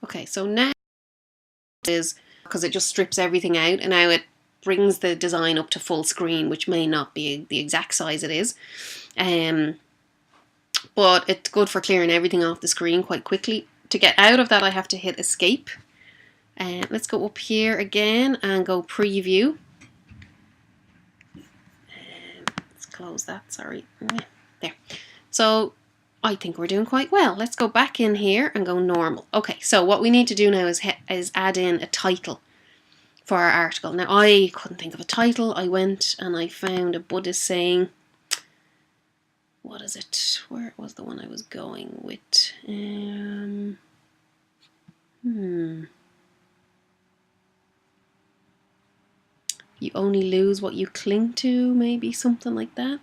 Okay, so now it is, because it just strips everything out, and now it brings the design up to full screen, which may not be the exact size it is. But it's good for clearing everything off the screen quite quickly. To get out of that, I have to hit escape. Let's go up here again and go preview. Let's close that, sorry. There. So I think we're doing quite well. Let's go back in here and go normal. Okay, so what we need to do now is add in a title for our article. Now, I couldn't think of a title. I went and I found a Buddhist saying. What is it? Where was the one I was going with? You only lose what you cling to, maybe something like that.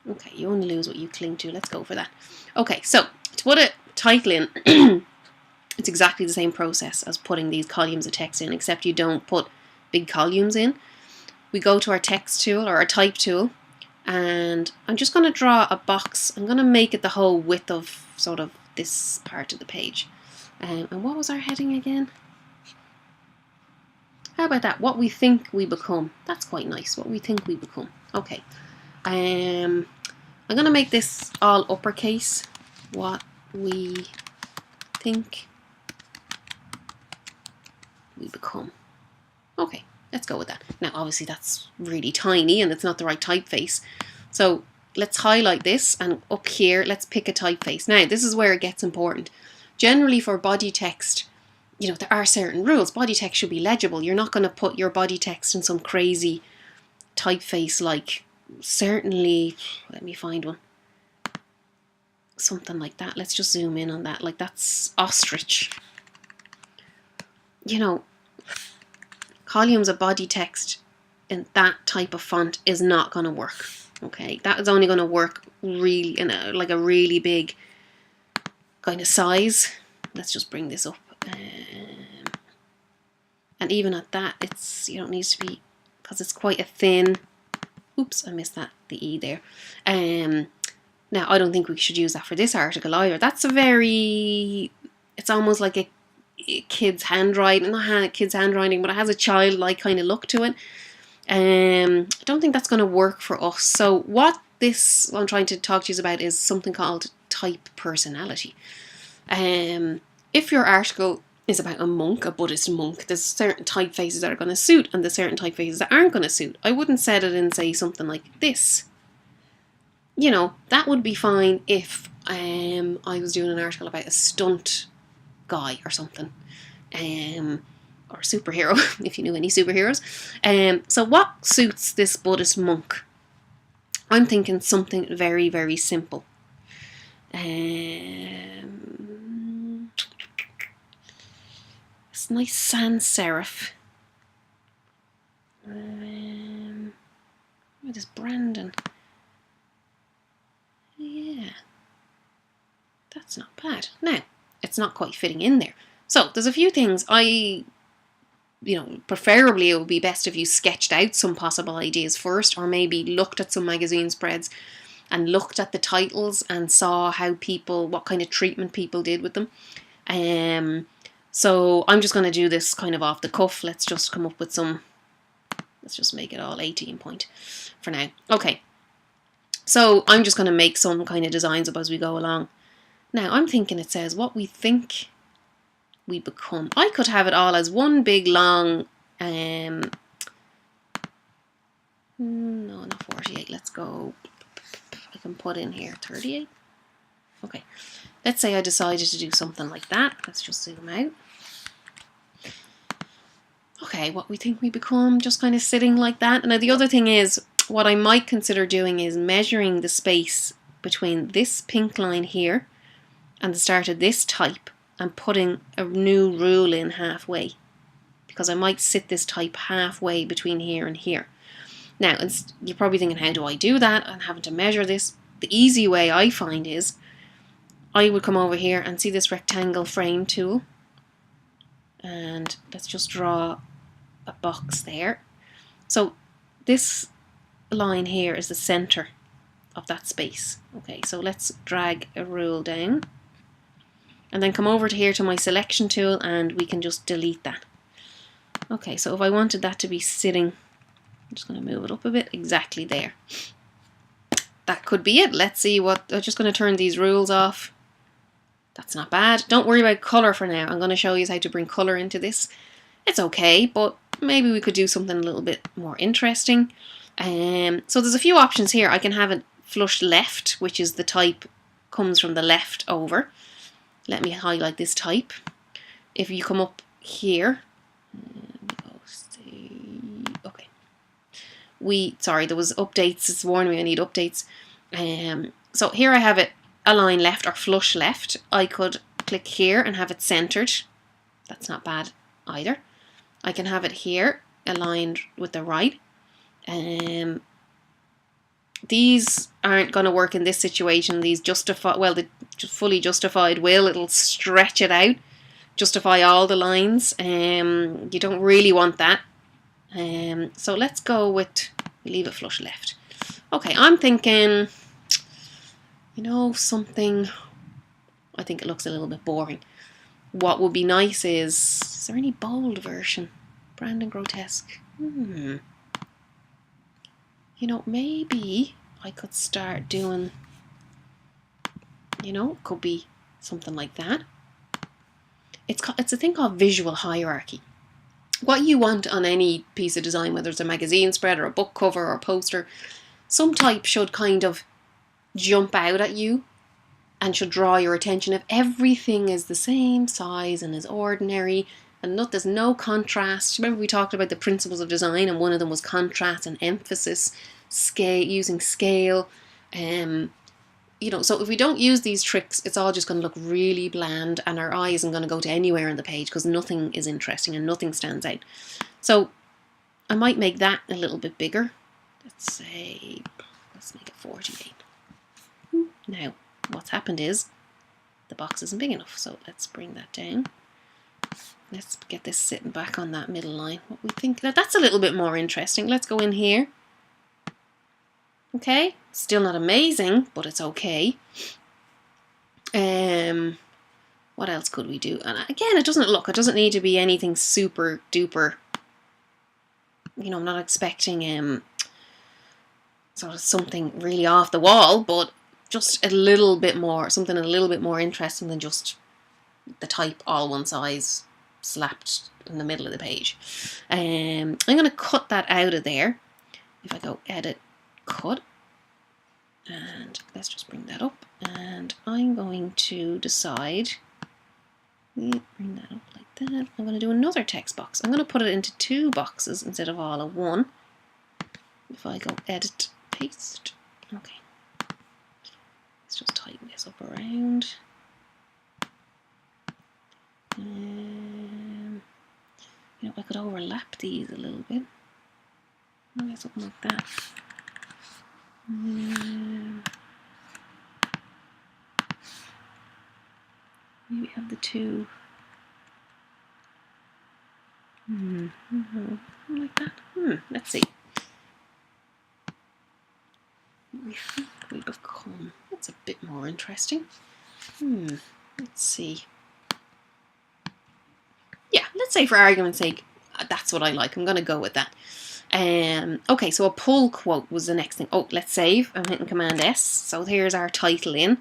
Okay, you only lose what you cling to. Let's go for that. Okay, so to put a title in, it's exactly the same process as putting these columns of text in, except you don't put big columns in. We go to our text tool or our type tool, and I'm just going to draw a box. I'm going to make it the whole width of sort of this part of the page. And what was our heading again? How about that? What we think we become. That's quite nice. What we think we become. Okay. I'm going to make this all uppercase. What we think we become. Okay, let's go with that. Now, obviously, that's really tiny and it's not the right typeface. So let's highlight this, and up here, let's pick a typeface. Now, this is where it gets important. Generally, for body text, you know, there are certain rules. Body text should be legible. You're not going to put your body text in some crazy typeface like, certainly, let me find one. Something like that. Let's just zoom in on that. Like, that's ostrich. You know, columns of body text in that type of font is not going to work. Okay, that is only going to work really in like a really big kind of size. Let's just bring this up, and even at that, it's, you don't need to be, because it's quite a thin. Oops, I missed that, the E there. Now I don't think we should use that for this article either. That's a very, it's almost like a kid's handwriting, not kid's handwriting, but it has a childlike kind of look to it. I don't think that's going to work for us. So what I'm trying to talk to you about is something called type personality. If your article is about a monk, a Buddhist monk, there's certain typefaces that are going to suit and there's certain typefaces that aren't going to suit. I wouldn't set it in, say, something like this. You know, that would be fine if I was doing an article about a stunt guy or something, or superhero, if you knew any superheroes. So what suits this Buddhist monk? I'm thinking something very, very simple. It's nice sans serif. What is Brandon? Yeah, that's not bad. Now, it's not quite fitting in there. So there's a few things preferably it would be best if you sketched out some possible ideas first, or maybe looked at some magazine spreads and looked at the titles and saw how what kind of treatment people did with them. So I'm just going to do this kind of off the cuff. Let's just come up with some, let's just make it all 18 point for now. Okay. So I'm just going to make some kind of designs up as we go along. Now I'm thinking it says what we think we become. I could have it all as one big long, no, not 48. Let's go, I can put in here 38. Okay, let's say I decided to do something like that. Let's just zoom out. Okay, what we think we become, just kind of sitting like that. And now the other thing is, what I might consider doing is measuring the space between this pink line here and the start of this type and putting a new rule in halfway, because I might sit this type halfway between here and here. Now, you're probably thinking, how do I do that? I'm having to measure this. The easy way I find is I would come over here and see this rectangle frame tool, and let's just draw a box there. So this line here is the center of that space. Okay, so let's drag a rule down and then come over to here to my selection tool and we can just delete that. Okay, so if I wanted that to be sitting, I'm just going to move it up a bit, exactly there. That could be it. Let's see what, I'm just going to turn these rules off. That's not bad. Don't worry about colour for now. I'm going to show you how to bring colour into this. It's okay, but maybe we could do something a little bit more interesting. So there's a few options here. I can have it flush left, which is the type comes from the left over. Let me highlight this type. If you come up here, okay. Sorry, there was updates. It's warning me I need updates. So here I have it align left or flush left. I could click here and have it centered. That's not bad either. I can have it here aligned with the right. These aren't going to work in this situation. These justify, well, the fully justified will, it'll stretch it out, justify all the lines. You don't really want that. So let's go with, leave it flush left. Okay, I'm thinking, you know, something, I think it looks a little bit boring. What would be nice is there any bold version? Brandon Grotesque. You know, maybe I could start doing, you know, could be something like that. It's a thing called visual hierarchy. What you want on any piece of design, whether it's a magazine spread or a book cover or a poster, some type should kind of jump out at you and should draw your attention. If everything is the same size and is ordinary and there's no contrast. Remember we talked about the principles of design and one of them was contrast and emphasis, scale, using scale. You know, so if we don't use these tricks, it's all just going to look really bland and our eye isn't going to go to anywhere on the page because nothing is interesting and nothing stands out. So I might make that a little bit bigger. Let's make it 48. Now, what's happened is the box isn't big enough, so let's bring that down. Let's get this sitting back on that middle line. What we think, that's a little bit more interesting. Let's go in here. Okay, still not amazing, but it's okay. What else could we do? And again, it doesn't need to be anything super duper. You know, I'm not expecting sort of something really off the wall, but just a little bit more, something a little bit more interesting than just the type all one size slapped in the middle of the page. I'm going to cut that out of there. If I go edit, cut, and let's just bring that up, and I'm going to decide, bring that up like that. I'm going to do another text box. I'm going to put it into 2 boxes instead of all of 1. If I go edit, paste, okay, let's just tighten this up around. You know, I could overlap these a little bit. Maybe something like that. Maybe have the 2. Like that. Let's see. We think we become. That's a bit more interesting. Let's see. Yeah, let's say for argument's sake, that's what I like. I'm going to go with that. Okay, so a pull quote was the next thing. Oh, let's save. I'm hitting Command S. So here's our title in.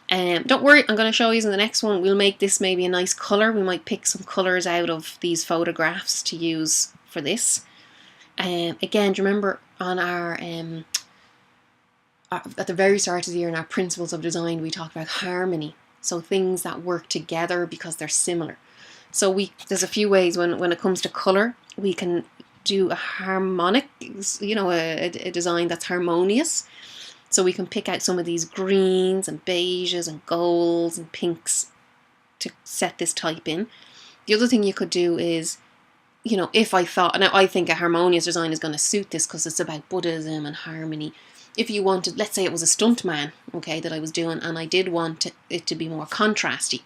Don't worry, I'm going to show you in the next one. We'll make this maybe a nice colour. We might pick some colours out of these photographs to use for this. Again, do you remember on our at the very start of the year in our principles of design, we talked about harmony. So things that work together because they're similar. So there's a few ways when it comes to colour, we can do a harmonic, you know, a design that's harmonious. So we can pick out some of these greens and beiges and golds and pinks to set this type in. The other thing you could do is, you know, if I thought, now I think a harmonious design is going to suit this because it's about Buddhism and harmony. If you wanted, let's say it was a stuntman, okay, that I was doing, and I did want it to be more contrasty,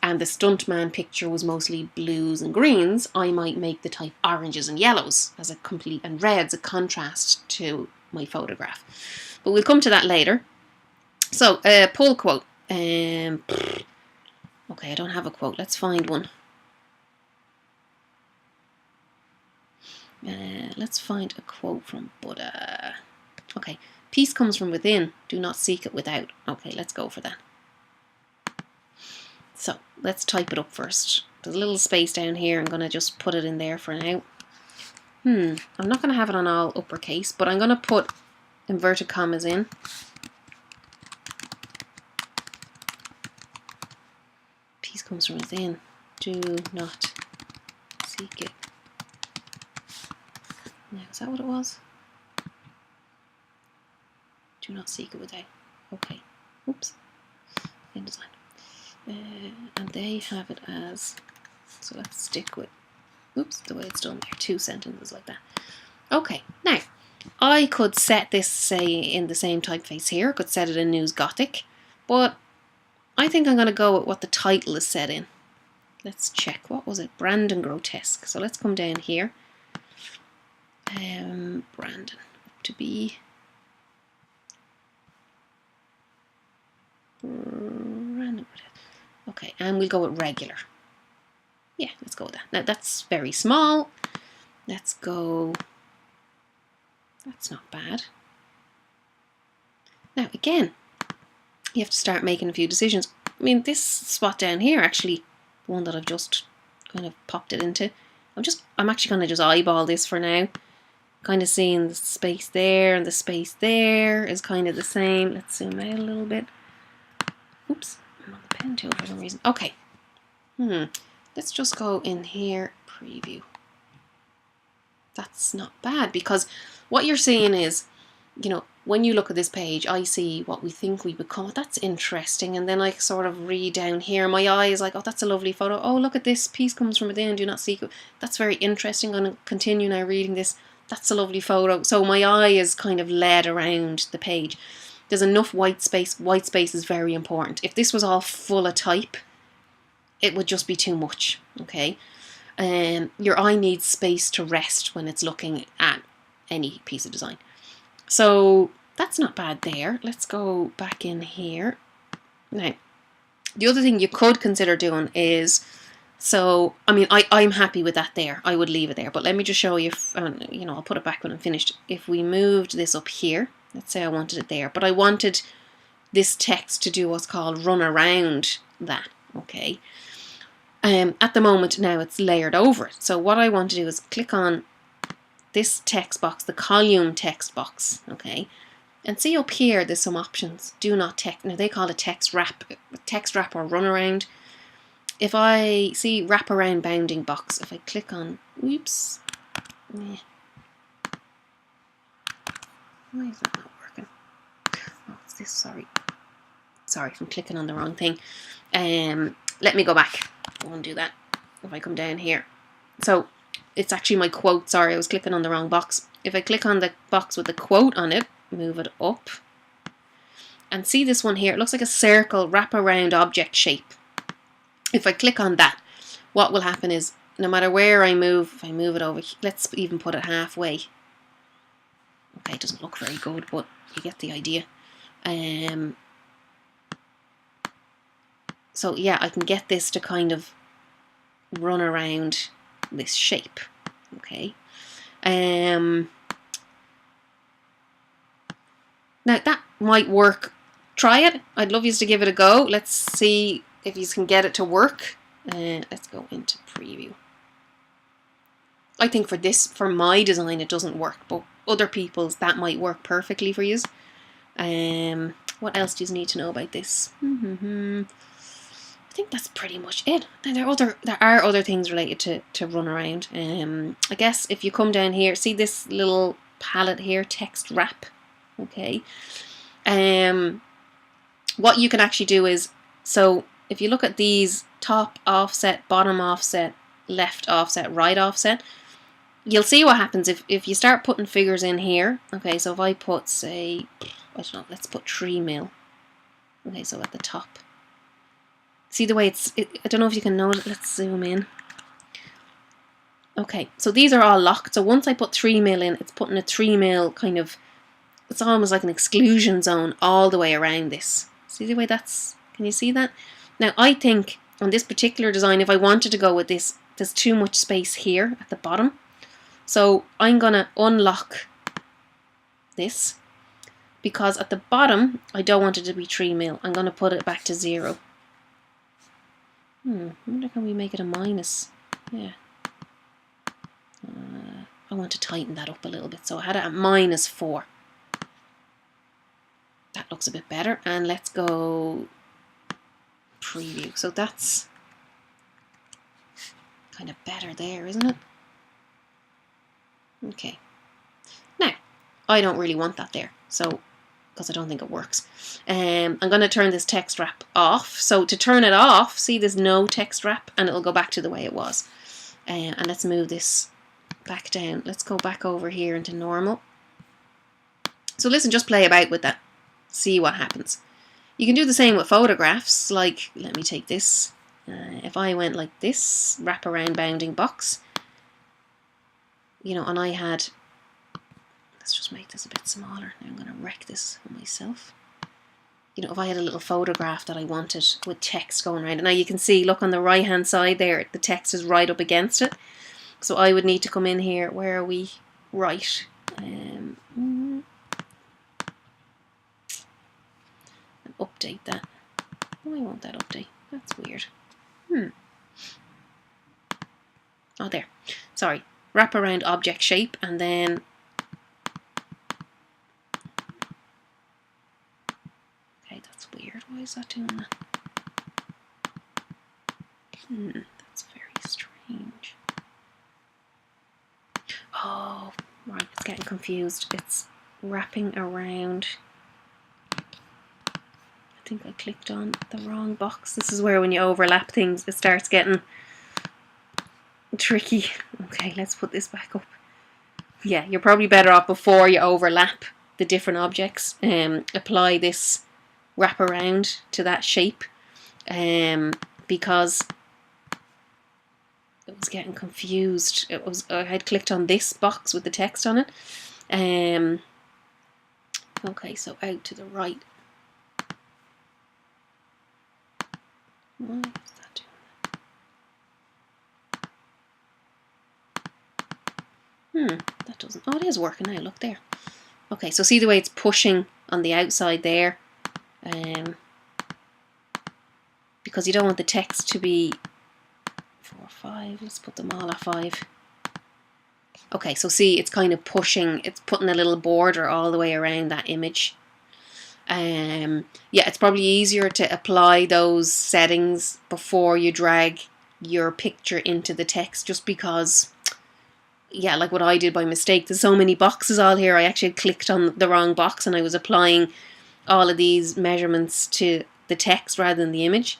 and the stuntman picture was mostly blues and greens, I might make the type oranges and yellows as a complete, and reds, a contrast to my photograph. but we'll come to that later. So, pull quote. Okay, I don't have a quote. Let's find one. Let's find a quote from Buddha. Okay, peace comes from within. Do not seek it without. Okay, let's go for that. So, let's type it up first. There's a little space down here. I'm going to just put it in there for now. I'm not going to have it on all uppercase, but I'm going to put inverted commas in. Peace comes from within. Do not seek it. Now, is that what it was? Do not seek it without. Okay. Oops. InDesign. And they have it as, so let's stick with, oops, the way it's done there, 2 sentences like that. Okay, now, I could set this, say, in the same typeface here. I could set it in News Gothic, but I think I'm going to go with what the title is set in. Let's check. What was it? Brandon Grotesque. So let's come down here. Brandon to be Brandon. Okay, and we'll go with regular. Yeah, let's go with that. Now that's very small. Let's go. That's not bad. Now again, you have to start making a few decisions. I mean, this spot down here, actually, the one that I've just kind of popped it into. I'm actually going to just eyeball this for now. Kind of seeing the space there and the space there is kind of the same. Let's zoom out a little bit. Oops, I'm on the pen tool for some reason. Okay. Let's just go in here, preview. That's not bad, because what you're seeing is, you know, when you look at this page, I see what we think we become. That's interesting. And then I sort of read down here. My eye is like, oh, that's a lovely photo. Oh, look at this. Peace comes from within. Do not seek it. That's very interesting. I'm going to continue now reading this. That's a lovely photo. So my eye is kind of led around the page. There's enough white space. White space is very important. If this was all full of type, it would just be too much. Okay. Your eye needs space to rest when it's looking at any piece of design. So that's not bad there. Let's go back in here. Now, the other thing you could consider doing is, so, I mean, I'm happy with that there. I would leave it there. But let me just show you, you know, I'll put it back when I'm finished. If we moved this up here, let's say I wanted it there, but I wanted this text to do what's called run around that, okay? At the moment now it's layered over it. So what I want to do is click on this text box, the column text box, okay? And see up here, there's some options. Do not text. Now they call it text wrap or run around. If I see wrap around bounding box, if I click on, oops, why is that not working? Oh, it's this. Sorry, I'm clicking on the wrong thing. Let me go back. I won't do that. If I come down here, so it's actually my quote. Sorry, I was clicking on the wrong box. If I click on the box with the quote on it, move it up, and see this one here, it looks like a circle wrap around object shape. If I click on that, what will happen is, no matter where I move, if I move it over, let's even put it halfway. Okay, it doesn't look very good, but you get the idea. So yeah, I can get this to kind of run around this shape. Okay. Now that might work. Try it. I'd love you to give it a go. Let's see if you can get it to work. Let's go into preview. I think for my design it doesn't work, but other people's that might work perfectly for you. What else do you need to know about this? I think that's pretty much it. There are other things related to run around. I guess if you come down here, see this little palette here, text wrap. Okay. What you can actually do is, so if you look at these, top offset, bottom offset, left offset, right offset, you'll see what happens if you start putting figures in here. Okay, so if I put, say, I don't know, let's put 3 mil. Okay, so at the top. See the way I don't know if you can notice. Let's zoom in. Okay, so these are all locked. So once I put 3 mil in, it's putting a 3 mil kind of it's almost like an exclusion zone all the way around this. See the way that's, can you see that? Now I think on this particular design, if I wanted to go with this, there's too much space here at the bottom. So I'm gonna unlock this, because at the bottom I don't want it to be 3 mil. I'm gonna put it back to 0. I wonder, can we make it a minus? Yeah. I want to tighten that up a little bit, so I had it at -4. That looks a bit better, and let's go preview. So that's kind of better there, isn't it? Okay. Now, I don't really want that there, so because I don't think it works. I'm going to turn this text wrap off. So to turn it off, see, there's no text wrap, and it'll go back to the way it was. And let's move this back down. Let's go back over here into normal. So listen, just play about with that. See what happens. You can do the same with photographs. Like, let me take this. If I went like this, wrap around bounding box, you know, and I had, let's just make this a bit smaller. Now I'm going to wreck this on myself. You know, if I had a little photograph that I wanted with text going around, and now you can see, look on the right hand side there, the text is right up against it. So I would need to come in here. Where are we? Right. And update that. Why won't that update? That's weird. Oh, there. Sorry. Wrap around object shape, and then okay, that's weird. Why is that doing that? That's very strange. Oh, right, it's getting confused. It's wrapping around. I think I clicked on the wrong box. This is where when you overlap things, it starts getting tricky. Okay, let's put this back up. Yeah, you're probably better off before you overlap the different objects. Apply this wrap around to that shape, because it was getting confused. I had clicked on this box with the text on it. Okay, so out to the right. Why is that doing that? That doesn't. Oh, it is working now. Look there. Okay, so see the way it's pushing on the outside there, because you don't want the text to be 4, 5. Let's put them all at 5. Okay, so see, it's kind of pushing. It's putting a little border all the way around that image. Yeah, it's probably easier to apply those settings before you drag your picture into the text, just because, yeah, like what I did by mistake, there's so many boxes all here. I actually clicked on the wrong box, and I was applying all of these measurements to the text rather than the image.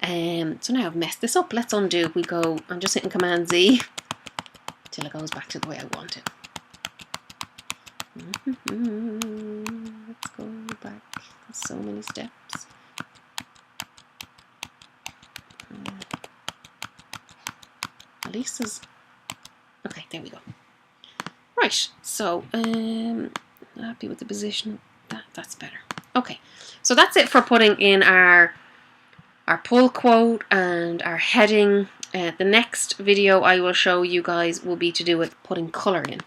So now I've messed this up. Let's undo. We go, I'm just hitting Command Z till it goes back to the way I want it. Let's go back. There's so many steps. At least there's... Okay, there we go. Right, so happy with the position. That's better. Okay, so that's it for putting in our pull quote and our heading. The next video I will show you guys will be to do with putting colour in.